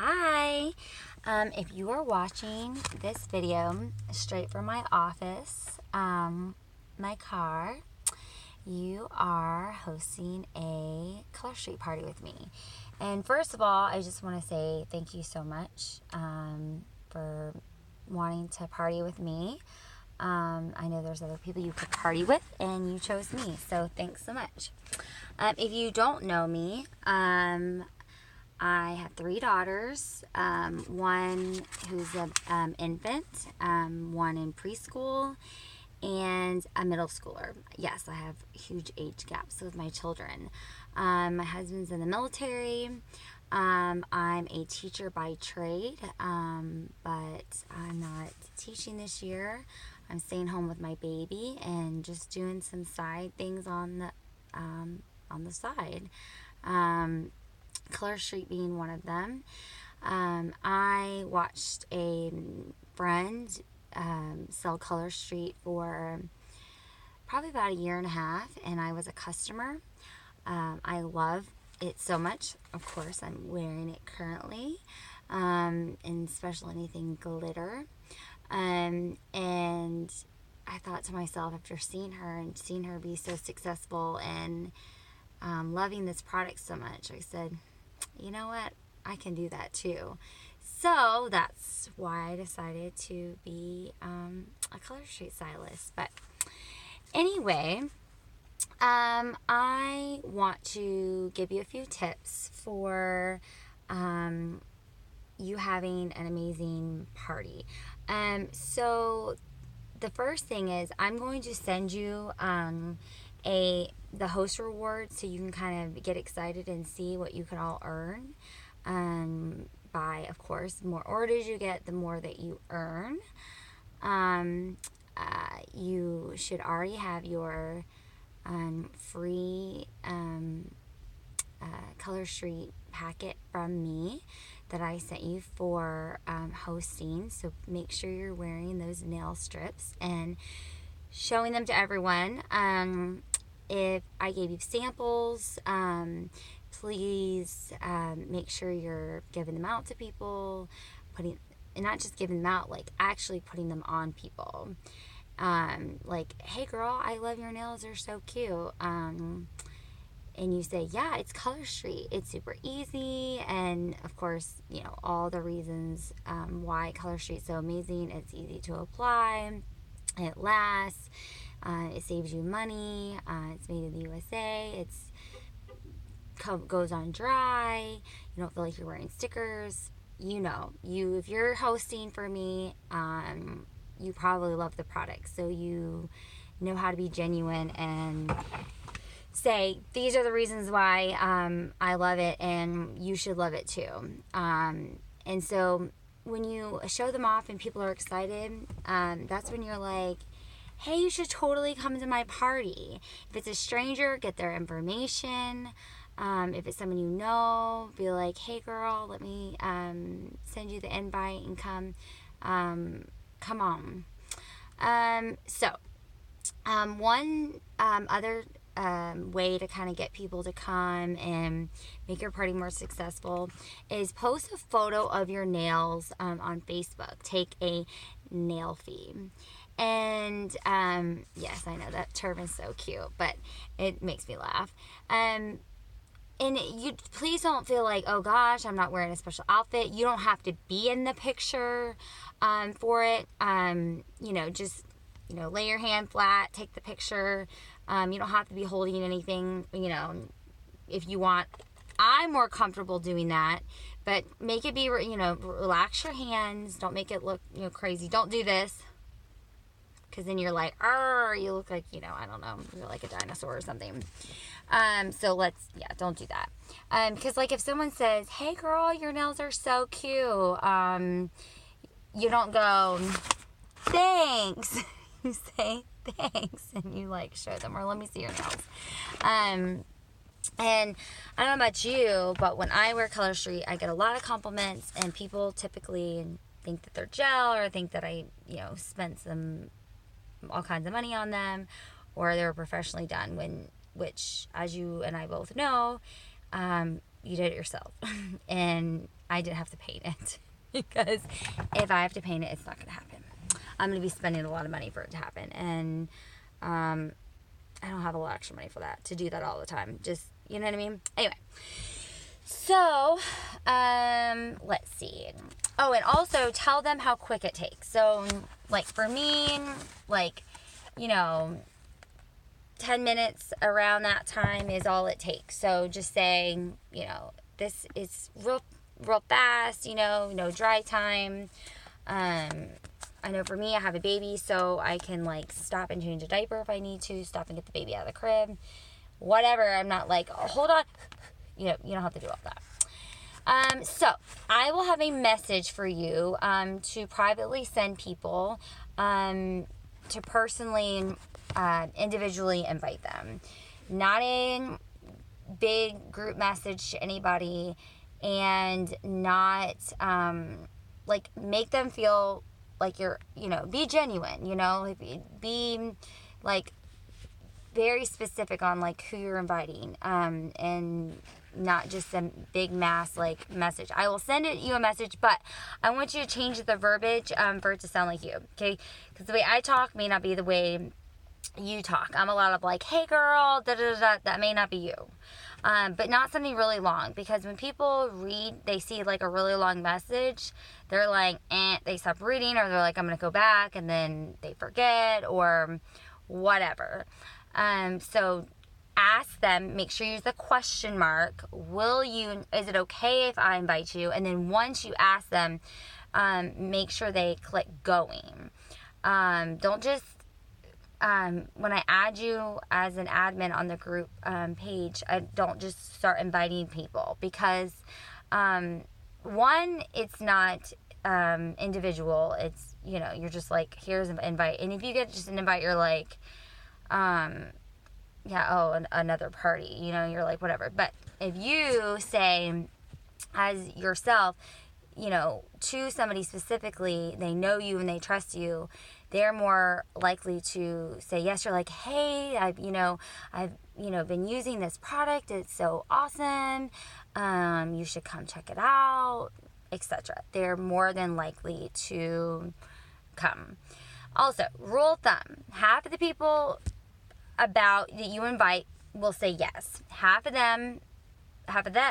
Hi! If you are watching this video straight from my office, my car, you are hosting a color street party with me. And first of all, I just want to say thank you so much for wanting to party with me. I know there's other people you could party with, and you chose me, so thanks so much. If you don't know me, I have 3 daughters, one who's an infant, one in preschool, and a middle schooler. Yes, I have huge age gaps with my children. My husband's in the military. I'm a teacher by trade, but I'm not teaching this year. I'm staying home with my baby and just doing some side things on the side. Color Street being one of them. I watched a friend sell Color Street for probably about a year and a half, and I was a customer. I love it so much. Of course, I'm wearing it currently, and especially anything glitter. And I thought to myself, after seeing her be so successful and loving this product so much, I said, you know what? I can do that too. So that's why I decided to be a Color Street stylist. But anyway, I want to give you a few tips for you having an amazing party. So the first thing is I'm going to send you the host reward, so you can kind of get excited and see what you can all earn. By, of course, the more orders you get, the more that you earn. You should already have your free Color Street packet from me that I sent you for hosting. So make sure you're wearing those nail strips and showing them to everyone. If I gave you samples, please make sure you're giving them out to people, and not just giving them out, like actually putting them on people. Like, hey girl, I love your nails, they're so cute. And you say, yeah, it's Color Street, it's super easy, and of course, you know, all the reasons why Color Street's so amazing. It's easy to apply, it lasts, it saves you money, it's made in the USA, it's goes on dry, you don't feel like you're wearing stickers. You know, if you're hosting for me, you probably love the product, so you know how to be genuine and say, these are the reasons why I love it, and you should love it too. And so when you show them off and people are excited, that's when you're like, hey, you should totally come to my party. If it's a stranger, get their information. If it's someone you know, be like, hey girl, let me send you the invite and come on. One other way to kind of get people to come and make your party more successful is post a photo of your nails on Facebook. Take a nail fee. And yes, I know that turban's so cute, but it makes me laugh. And you please don't feel like, oh gosh, I'm not wearing a special outfit. You don't have to be in the picture for it. Just lay your hand flat, take the picture. You don't have to be holding anything, if you want. I'm more comfortable doing that, but make it be, relax your hands. Don't make it look, crazy. Don't do this, because then you're like, you look like, I don't know, you're like a dinosaur or something. So don't do that. Because like if someone says, hey girl, your nails are so cute, you don't go, thanks. You say thanks, and you like show them, or let me see your nails. And I don't know about you, but when I wear Color Street, I get a lot of compliments, and people typically think that they're gel, or think that I, spent all kinds of money on them, or they were professionally done, which, as you and I both know, you did it yourself. And I didn't have to paint it. Because if I have to paint it, it's not going to happen. I'm going to be spending a lot of money for it to happen. And I don't have a lot of extra money for that, to do that all the time. Just, you know what I mean? Anyway. So, let's see. Oh, and also tell them how quick it takes. So, like, for me, like, 10 minutes around that time is all it takes. So, just saying, this is real fast, no dry time. I know for me, I have a baby, so I can, like, stop and change a diaper if I need to, stop and get the baby out of the crib, whatever. I'm not like, oh, hold on. You don't have to do all that. So I will have a message for you, to privately send people, to personally, individually invite them. Not a big group message to anybody, and not, like, make them feel like you're, be genuine, be, like, very specific on, like, who you're inviting, and not just a big mass, like, message. I will send you a message, but I want you to change the verbiage, for it to sound like you, okay? Because the way I talk may not be the way you talk. I'm a lot of, like, hey, girl, da-da-da-da. That may not be you. But not something really long, because when people read, they see, like, a really long message, they're like, they stop reading, or they're like, I'm going to go back, and then they forget, or whatever. So ask them, make sure you use the question mark, is it okay if I invite you? And then once you ask them, make sure they click going. Don't just, when I add you as an admin on the group page, I don't just start inviting people, because one, it's not individual. It's, you're just like, here's an invite. And if you get just an invite, you're like, another party, you're like, whatever. But if you say as yourself, to somebody specifically, they know you and they trust you, they're more likely to say yes. You're like, hey, I've been using this product. It's so awesome. You should come check it out, etc. They're more than likely to come. Also, rule of thumb, half of the people that you invite will say yes.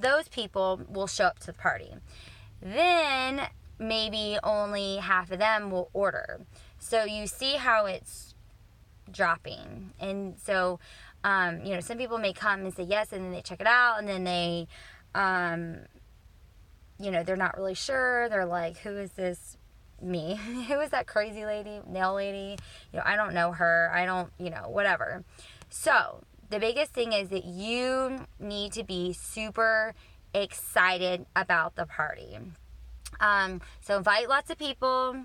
Those people will show up to the party. Then maybe only half of them will order. So you see how it's dropping. And so, some people may come and say yes, and then they check it out, and then they, they're not really sure. They're like, who is this? Me? Who is that crazy nail lady? I don't know her. I don't, whatever. So the biggest thing is that you need to be super excited about the party. So invite lots of people.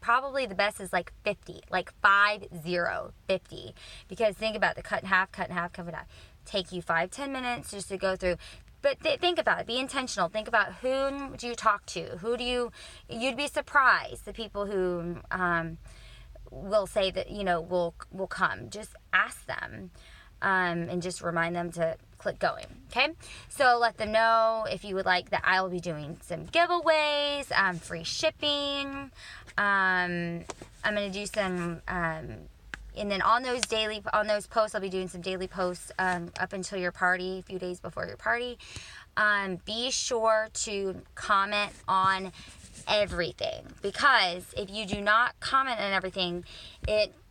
Probably the best is like 50, like 50, because think about the cut in half. Take you 5-10 minutes just to go through. But think about it. Be intentional. Think about, who do you talk to? You'd be surprised, the people who will say that, will come. Just ask them, and just remind them to click going. Okay? So let them know if you would like that I will be doing some giveaways, free shipping. I'm going to do some, and then on those posts, I'll be doing some daily posts up until your party, a few days before your party. Be sure to comment on everything, because if you do not comment on everything,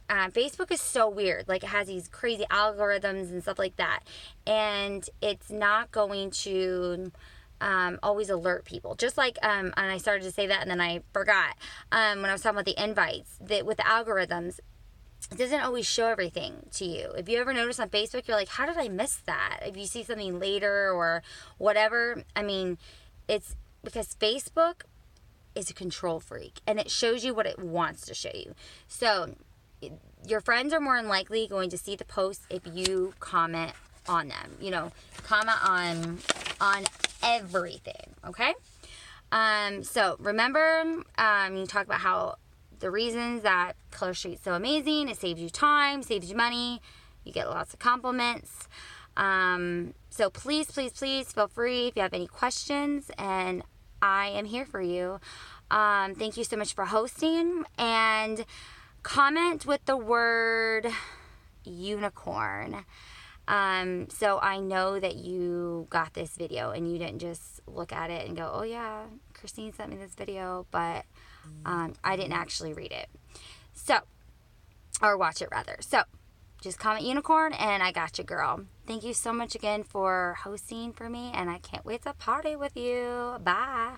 Facebook is so weird. Like, it has these crazy algorithms and stuff like that, and it's not going to always alert people. Just like, and I started to say that and then I forgot, when I was talking about the invites, that with the algorithms, it doesn't always show everything to you. If you ever notice on Facebook, you're like, how did I miss that? If you see something later or whatever, it's because Facebook is a control freak, and it shows you what it wants to show you. So your friends are more than likely going to see the post if you comment on them. Comment on everything, okay? So remember, you talk about how the reasons that Color Street's so amazing: it saves you time, saves you money, you get lots of compliments. So please, please, please feel free if you have any questions, and I am here for you. Thank you so much for hosting, and comment with the word unicorn. So I know that you got this video and you didn't just look at it and go, oh yeah, Kristine sent me this video, but I didn't actually read it. So, or watch it rather. So, just comment unicorn and I got you, girl. Thank you so much again for hosting for me, and I can't wait to party with you. Bye.